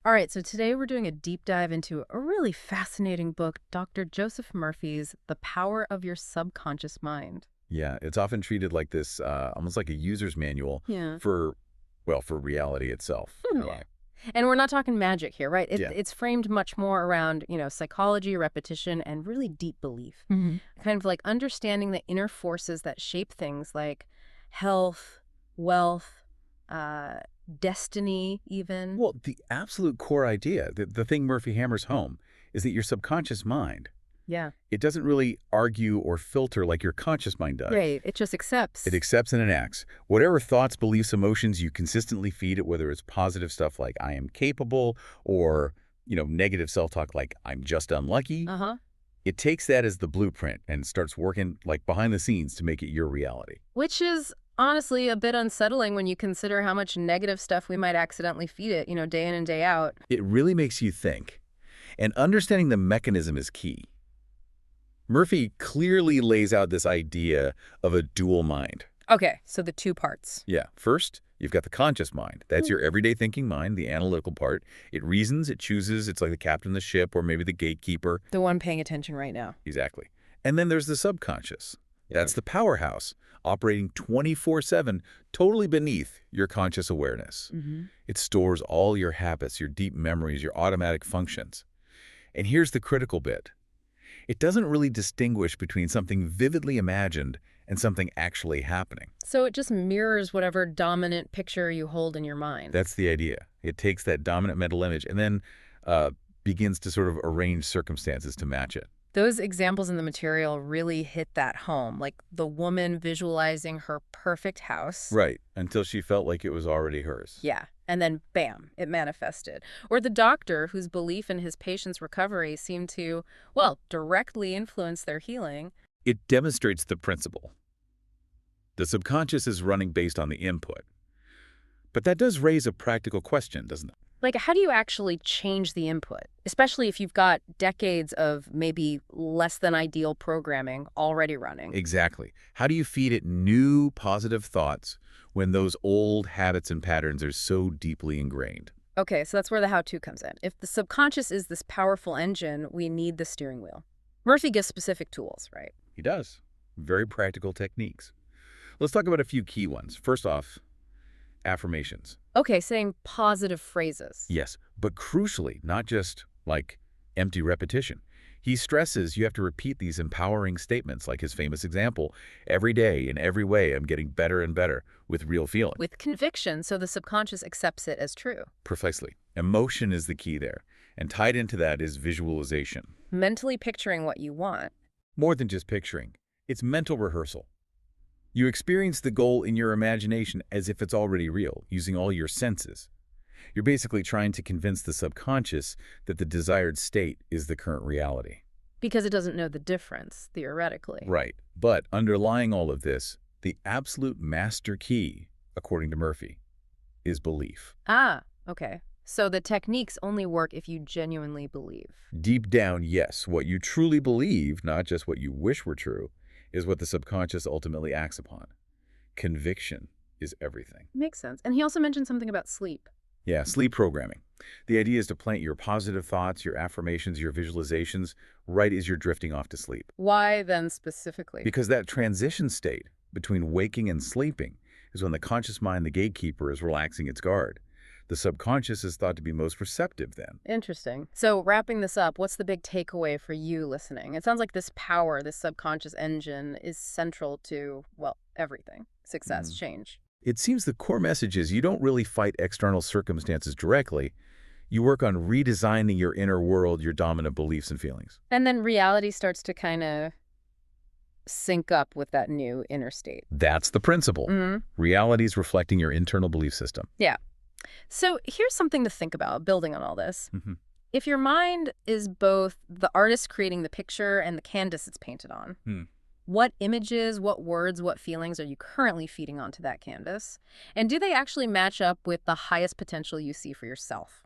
All right, so today we're doing a deep dive into a really fascinating book, Dr. Joseph Murphy's The Power of Your Subconscious Mind. Yeah, it's often treated like this, almost like a user's manual Yeah. for, well, for reality itself. Yeah. And we're not talking magic here, right? Yeah. It's framed much more around, psychology, repetition, and really deep belief. Kind of like understanding the inner forces that shape things like health, wealth, uh, destiny, even. Well, the absolute core idea, the thing Murphy hammers home, is that your subconscious mind, Yeah. it doesn't really argue or filter like your conscious mind does. Right. It just accepts. It accepts and enacts. Whatever thoughts, beliefs, emotions you consistently feed it, whether it's positive stuff like I am capable or, negative self-talk like I'm just unlucky, Uh-huh. it takes that as the blueprint and starts working like behind the scenes to make it your reality. Which is honestly a bit unsettling when you consider how much negative stuff we might accidentally feed it, day in and day out. It really makes you think. And understanding the mechanism is key. Murphy clearly lays out this idea of a dual mind. Okay, so the two parts. Yeah, first, you've got the conscious mind. That's your everyday thinking mind, the analytical part. It reasons, it chooses, it's like the captain of the ship or maybe the gatekeeper. The one paying attention right now. Exactly. And then there's the subconscious. That's the powerhouse, operating 24/7, totally beneath your conscious awareness. It stores all your habits, your deep memories, your automatic functions. And here's the critical bit. It doesn't really distinguish between something vividly imagined and something actually happening. So it just mirrors whatever dominant picture you hold in your mind. That's the idea. It takes that dominant mental image and then begins to sort of arrange circumstances to match it. Those examples in the material really hit that home, like the woman visualizing her perfect house. Right, until she felt like it was already hers. Yeah, and then bam, it manifested. Or the doctor whose belief in his patient's recovery seemed to, well, directly influence their healing. It demonstrates the principle. The subconscious is running based on the input. But that does raise a practical question, doesn't it? Like, how do you actually change the input, especially if you've got decades of maybe less than ideal programming already running? Exactly. How do you feed it new positive thoughts when those old habits and patterns are so deeply ingrained? Okay, so that's where the how-to comes in. If the subconscious is this powerful engine, we need the steering wheel. Murphy gives specific tools, right? He does. Very practical techniques. Let's talk about a few key ones. First off, affirmations. Okay, saying positive phrases. Yes, but crucially, not just like empty repetition. He stresses you have to repeat these empowering statements like his famous example, every day in every way I'm getting better and better with real feeling. With conviction, so the subconscious accepts it as true. Precisely. Emotion is the key there, and tied into that is visualization. Mentally picturing what you want. More than just picturing. It's mental rehearsal. You experience the goal in your imagination as if it's already real, using all your senses. You're basically trying to convince the subconscious that the desired state is the current reality. Because it doesn't know the difference, theoretically. Right. But underlying all of this, the absolute master key, according to Murphy, is belief. Ah, okay. So the techniques only work if you genuinely believe. Deep down, yes, what you truly believe, not just what you wish were true, is what the subconscious ultimately acts upon. Conviction is everything. Makes sense. And he also mentioned something about sleep. Yeah, sleep programming. The idea is to plant your positive thoughts, your affirmations, your visualizations right as you're drifting off to sleep. Why then specifically? Because that transition state between waking and sleeping is when the conscious mind, the gatekeeper, is relaxing its guard. The subconscious is thought to be most receptive then. Interesting. So wrapping this up, what's the big takeaway for you listening? It sounds like this power, this subconscious engine, is central to, well, everything. Success, change. It seems the core message is you don't really fight external circumstances directly. You work on redesigning your inner world, your dominant beliefs and feelings. And then reality starts to kind of sync up with that new inner state. That's the principle. Reality is reflecting your internal belief system. Yeah. So here's something to think about, building on all this. If your mind is both the artist creating the picture and the canvas it's painted on, what images, what words, what feelings are you currently feeding onto that canvas? And do they actually match up with the highest potential you see for yourself?